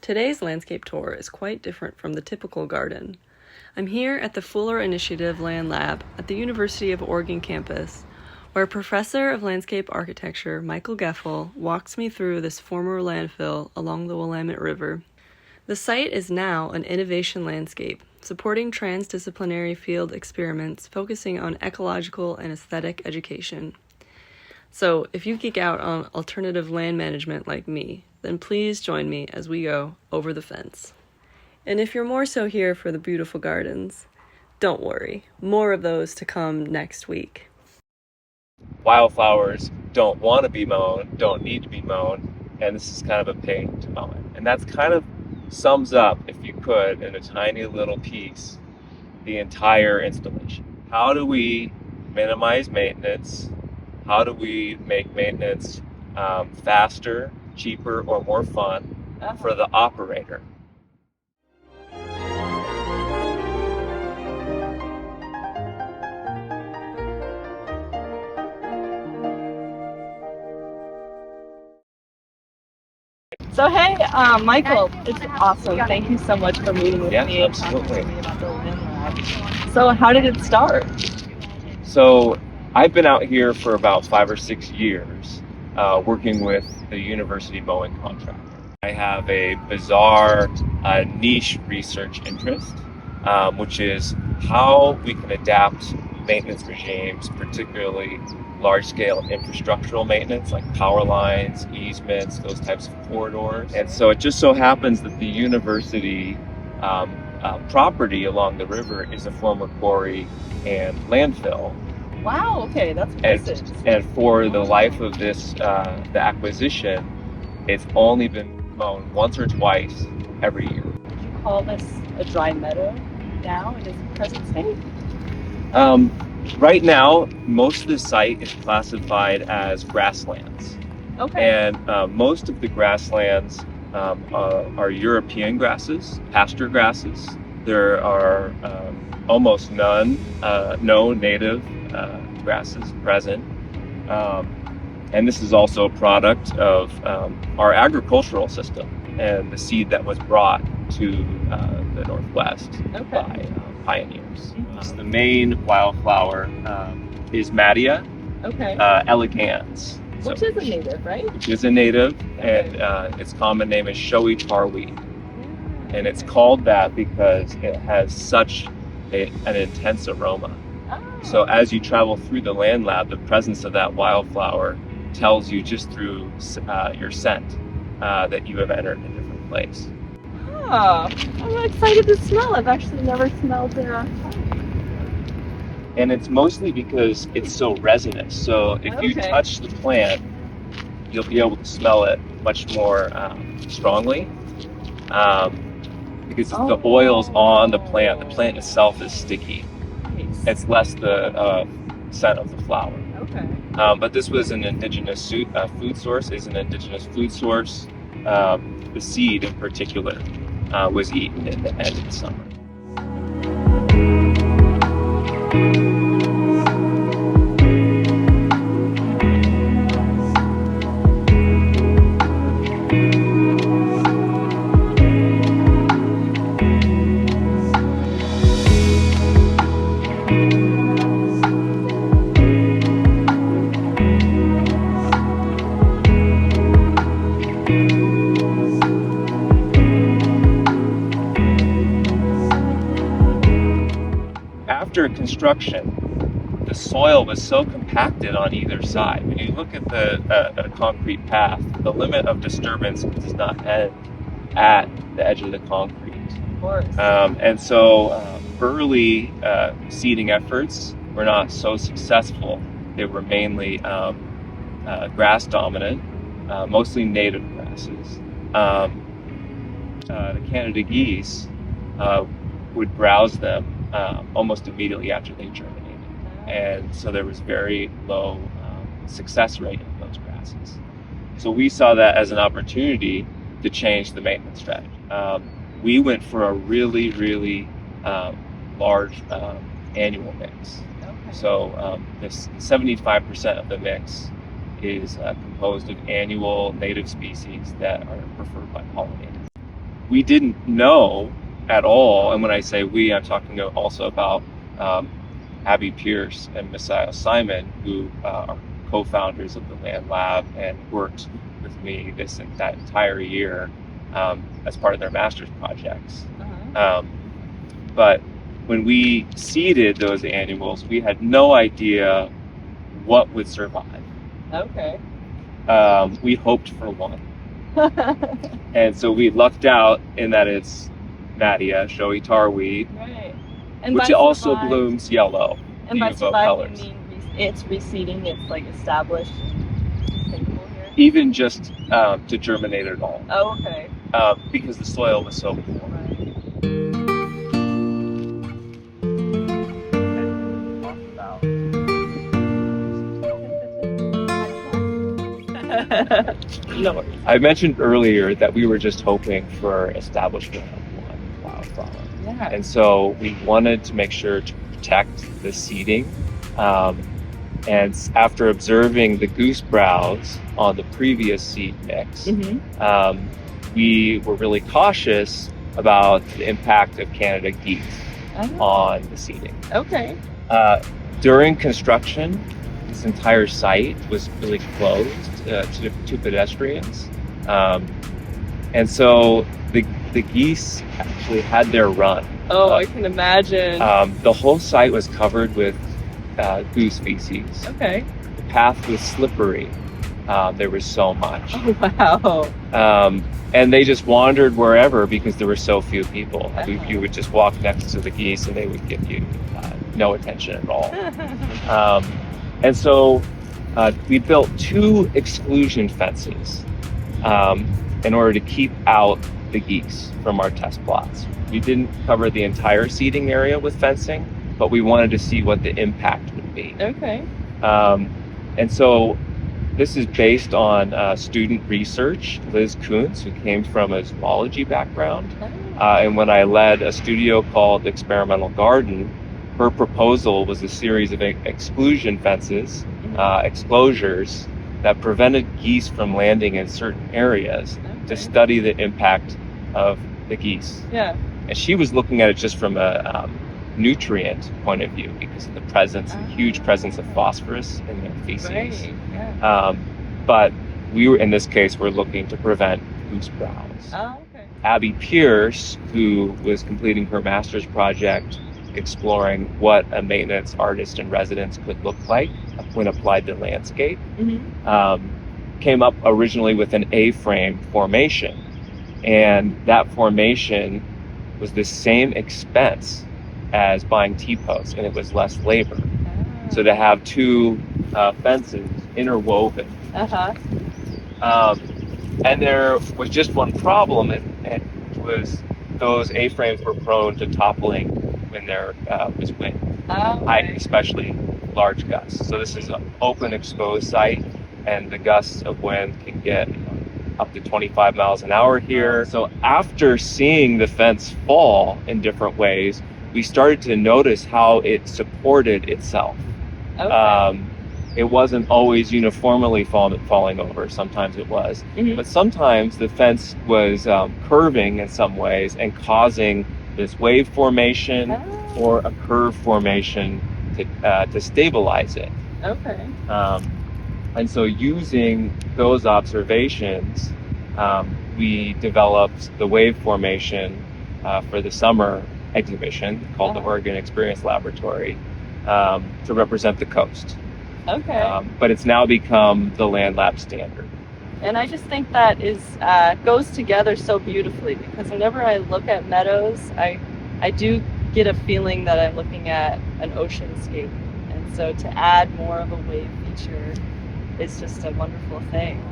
Today's landscape tour is quite different from the typical garden. I'm here at the Fuller Initiative Land Lab at the University of Oregon campus, where Professor of Landscape Architecture Michael Geffel walks me through this former landfill along the Willamette River. The site is now an innovation landscape, supporting transdisciplinary field experiments focusing on ecological and aesthetic education. So, if you geek out on alternative land management like me, then please join me as we go over the fence. And if you're more so here for the beautiful gardens, don't worry, more of those to come next week. Wildflowers don't want to be mown, don't need to be mown, and this is kind of a pain to mow it. And that's kind of sums up, if you could, in a tiny little piece, the entire installation. How do we minimize maintenance? How do we make maintenance faster, cheaper, or more fun for the operator? So hey, Michael, it's awesome. Thank you so much for meeting with me and absolutely. talking to me about the land lab. So how did it start? So I've been out here for about 5 or 6 years working with the university mowing contractor. I have a bizarre niche research interest, which is how we can adapt maintenance regimes, particularly large-scale infrastructural maintenance like power lines, easements, those types of corridors. And so it just so happens that the university property along the river is a former quarry and landfill. Wow, okay, that's impressive. And for the life of this, the acquisition, it's only been mown once or twice every year. Would you call this a dry meadow now in its present state? Right now, most of the site is classified as grasslands. Okay. And most of the grasslands are European grasses, pasture grasses. There are almost no native grasses present. And this is also a product of our agricultural system and the seed that was brought to the Northwest by pioneers. The main wildflower is Mattia elegans. Which is a native, right? Which is a native, and its common name is showy tarweed. And it's called that because it has such an intense aroma. So as you travel through the land lab, the presence of that wildflower tells you just through your scent that you have entered a different place. Oh, I'm excited to smell. I've actually never smelled it. And it's mostly because it's so resinous. So if you touch the plant, you'll be able to smell it much more strongly because the oil's on the plant. The plant itself is sticky. Nice. It's less the scent of the flower. Okay. But this was an indigenous food source. Is an indigenous food source. The seed, in particular, was eaten in the end of the summer. After construction, the soil was so compacted on either side. When you look at the concrete path, the limit of disturbance does not end at the edge of the concrete. Of course. And so early seeding efforts were not so successful. They were mainly grass dominant, mostly native grasses. The Canada geese would browse them almost immediately after they germinated. And so there was very low success rate in those grasses. So we saw that as an opportunity to change the maintenance strategy. We went for a really, really large annual mix. So this 75% of the mix is composed of annual native species that are preferred by pollinators. we didn't know at all, and when I say we, I'm talking also about Abby Pierce and Messiah Simon, who are co-founders of the Land Lab and worked with me that entire year as part of their master's projects. But when we seeded those annuals, we had no idea what would survive. Okay. We hoped for one. And so we lucked out in that it's Mattia, showy tarweed, Right. And which by also survived- blooms yellow. And by UVO survived, colors. you mean it's reseeding, it's like established, sustainable here? Even just to germinate at all, Oh, okay. because the soil was so poor. No, I mentioned earlier that we were just hoping for establishment of one wildflower. Yeah. And so we wanted to make sure to protect the seeding. And after observing the goose browse on the previous seed mix, we were really cautious about the impact of Canada geese on the seeding. Okay. During construction, this entire site was really closed to pedestrians. And so the geese actually had their run. Oh, I can imagine. The whole site was covered with goose feces. Okay. The path was slippery. There was so much. Oh, wow. And they just wandered wherever because there were so few people. You would just walk next to the geese and they would give you no attention at all. And so we built 2 exclusion fences in order to keep out the geese from our test plots. We didn't cover the entire seeding area with fencing, but we wanted to see what the impact would be. Okay. And so this is based on student research. Liz Kuntz, who came from a zoology background, and when I led a studio called Experimental Garden, her proposal was a series of exclusion fences, exclosures, that prevented geese from landing in certain areas to study the impact of the geese. Yeah. And she was looking at it just from a nutrient point of view because of the huge presence of phosphorus in their feces. Right. Yeah. But we were, in this case, we're looking to prevent goose browse. Oh, okay. Abby Pierce, who was completing her master's project exploring what a maintenance artist in residence could look like when applied to landscape, came up originally with an A-frame formation. And that formation was the same expense as buying T-posts, and it was less labor. So to have 2 fences interwoven. And there was just one problem, and it was those A-frames were prone to toppling when there was wind, especially large gusts. So this is an open, exposed site, and the gusts of wind can get up to 25 miles an hour here. So after seeing the fence fall in different ways, we started to notice how it supported itself. Okay. It wasn't always uniformly falling over. Sometimes it was, but sometimes the fence was curving in some ways and causing this wave formation or a curve formation to stabilize it. Okay. And so using those observations, we developed the wave formation for the summer exhibition called the Oregon Experience Laboratory to represent the coast. Okay. But it's now become the Land Lab standard. And I just think that goes together so beautifully, because whenever I look at meadows, I do get a feeling that I'm looking at an oceanscape. And so to add more of a wave feature is just a wonderful thing.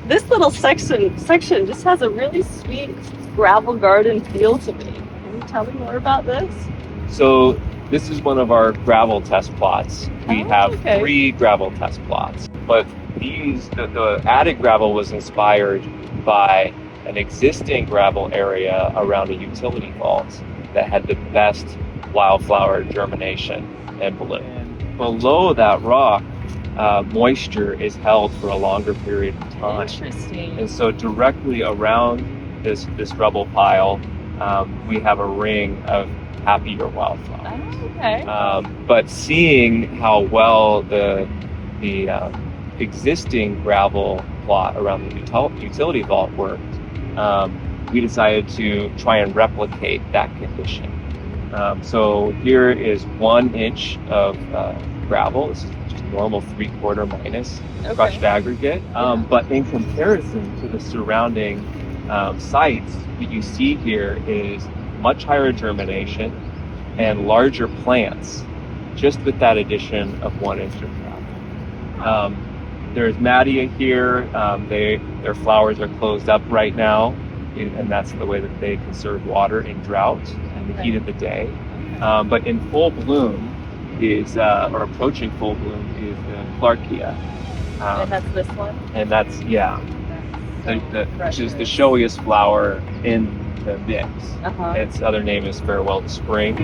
This little section just has a really sweet gravel garden feel to me. Can you tell me more about this? So this is one of our gravel test plots. We have 3 gravel test plots, but the added gravel was inspired by an existing gravel area around a utility vault that had the best wildflower germination and bloom. And below that rock, moisture is held for a longer period of time. Interesting. And so directly around this rubble pile, we have a ring of happier wildflowers. Oh, okay. But seeing how well the existing gravel plot around the utility vault worked, we decided to try and replicate that condition. So here is 1 inch of gravel. This is just normal 3/4 minus crushed aggregate. But in comparison to the surrounding sites, what you see here is much higher germination and larger plants, just with that addition of 1 inch of gravel. There's Mattia here. Their flowers are closed up right now, and that's the way that they conserve water in drought and the heat of the day. But in full bloom or approaching full bloom is the Clarkia. And that's this one? And that's, which is the showiest flower in the mix. Its other name is Farewell to Spring.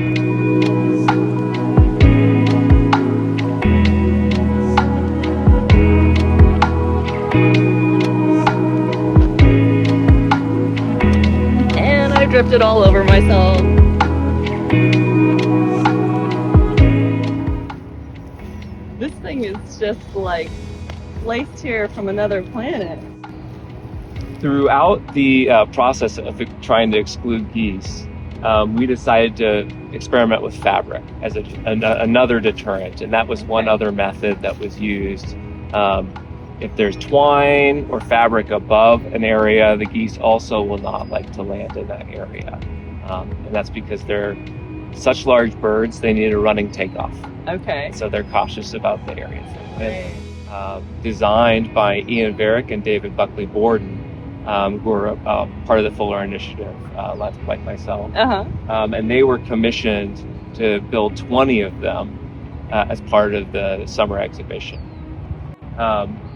I dripped it all over myself. This thing is just like placed here from another planet. Throughout the process of trying to exclude geese, we decided to experiment with fabric as another deterrent, and that was one other method that was used. If there's twine or fabric above an area, the geese also will not like to land in that area. And that's because they're such large birds, they need a running takeoff. Okay. So they're cautious about the areas. Designed by Ian Varick and David Buckley Borden, who are part of the Fuller Initiative, like myself. And they were commissioned to build 20 of them as part of the summer exhibition.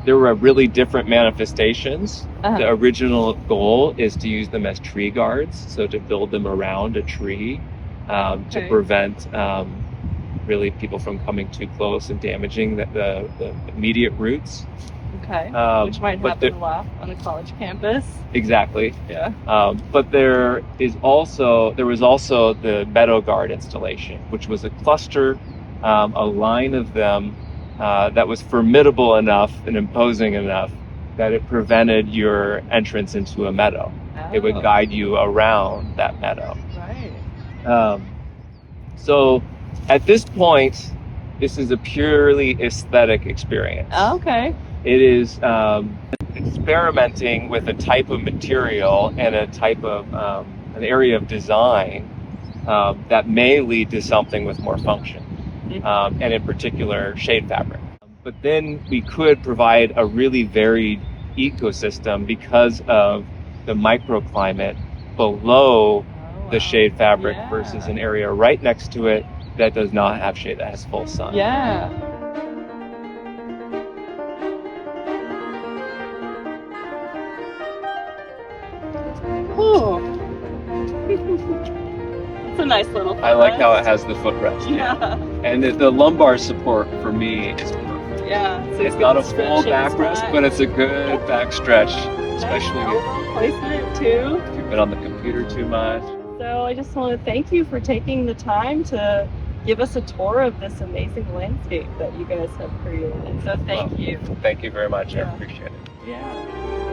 There were really different manifestations. The original goal is to use them as tree guards, so to build them around a tree to prevent really people from coming too close and damaging the immediate roots. Which might happen a lot on a college campus. Exactly. Yeah. But there was also the Meadow Guard installation, which was a cluster, a line of them that was formidable enough and imposing enough that it prevented your entrance into a meadow. It would guide you around that meadow. Right. So at this point, this is a purely aesthetic experience. Okay. It is experimenting with a type of material and a type of an area of design that may lead to something with more function, and in particular shade fabric. But then we could provide a really varied ecosystem because of the microclimate below the shade fabric versus an area right next to it that does not have shade, that has full sun. Yeah. Oh. It's a nice little footrest. I like how it has the footrest. Yeah. And the lumbar support for me is perfect. Yeah. So it's not a full backrest, but it's a good back stretch, especially if placement too. If you've been on the computer too much. So I just want to thank you for taking the time to give us a tour of this amazing landscape that you guys have created. So thank you. Thank you very much. I appreciate it. Yeah.